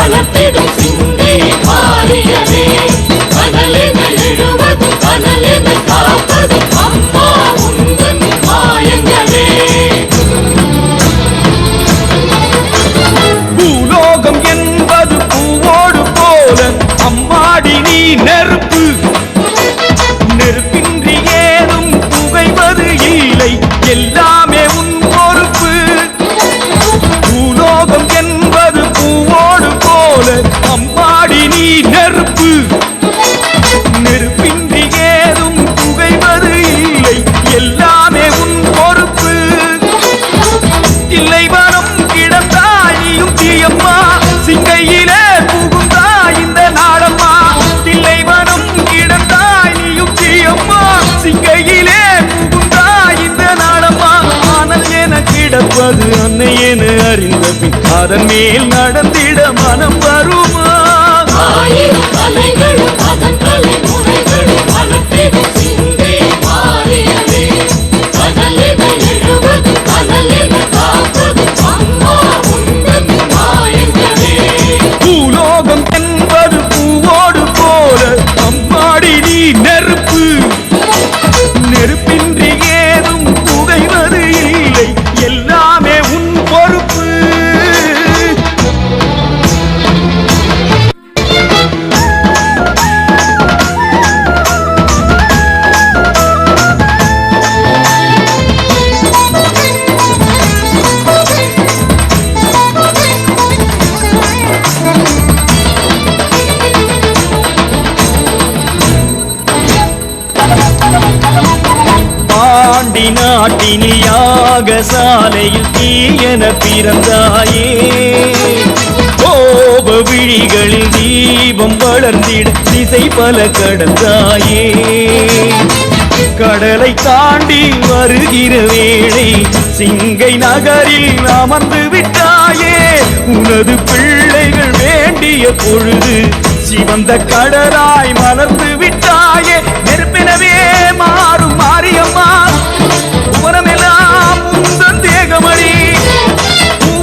வளர்த்திடும் சிந்தை மாறியதே கடலென எழுவது கடலென காப்பது அம்மா உந்தன் மாயங்களே. பூலோகம் என்பது பூவோடு போல அம்மாடி நீ நெருப்பு, நெருப்பின்றி ஏதும் புகைவது இல்லை எல்லாமே உன் பொறுப்பு. பூலோகம் என்பது பூவோடு போல அம்மாடி நீ நெருப்பு, நெருப்பின்றி ஏதும் புகைவது இல்லை எல்லாமே உன் பொறுப்பு. இல்லை வரம் கிடந்தாய் நீயும் தீயம்மா சிங்கையிலே புகுந்தாய் இந்த நாடம்மா. இல்லை வரம் கிடந்தாய் நீயும் தீயம்மா சிங்கையிலே புகுந்தாய் இந்த நாடம்மா. ஆனால் என கிடப்பது அன்னை என அறிந்த பின் அதன் மேல் நடந்திட மனம் வருமா? ஆயிரம் தலைகளும் அதன் தலைமுறைகளும் வளர்த்திடும் சிந்தை மாறியதே கடலென எழுவது கடலென காப்பது அம்மா உந்தன் மாயங்களே. பூலோகம் என்பது பூவோடு போல அம்மாடி நீ நெருப்பு, நெருப்பின்றி ஏதும் புகைவது இல்லை எல்லாமே உன் பொறுப்பு. பாண்டி நாட்டினில் யாகசாலையில் தீயென பிறந்தாயே, கோப விழிகளில் தீபம் வளர்ந்திட திசை பல கடந்தாயே. கடலை தாண்டி வருகிற வேளை சிங்கை நகரில் அமர்ந்து விட்டாயே. உனது பிள்ளைகள் வேண்டிய பொழுது சிவந்த கடலாய் மலர்ந்து விட்டாயே. நெருப்பினவே மாறும் மாரியம்மா உரமெல்லாம் உந்தன் தேகமணி.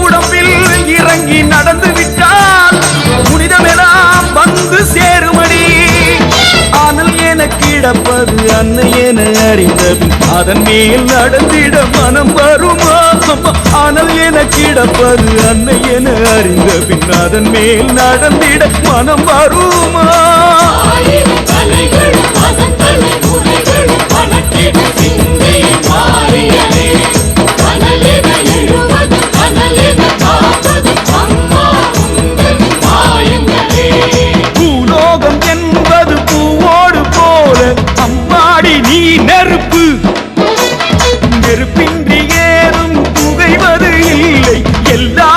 உடம்பில் இறங்கி நடந்து விட்டால் புனிதமெல்லாம் வந்து சேருமணி. ஆனால் என கிடப்பது அன்னை என அறிந்த பின் அதன் மேல் நடந்திட மனம் வருமா? ஆனால் என கிடப்பது அன்னை என அறிந்த பின் அதன் மேல் நடந்திட மனம் வருமா? ஆயிரம் தலைகளும் அதன் தலைமுறைகளும் வளர்த்திடும் சிந்தை மாறியதே கடலென எழுவது கடலென காப்பது அம்மா உந்தன் மாயங்களே. பூலோகம் என்பது பூவோடு போல அம்மாடி நீ நெருப்பு, நெருப்பின்றி ஏதும் புகைவது இல்லை எல்லா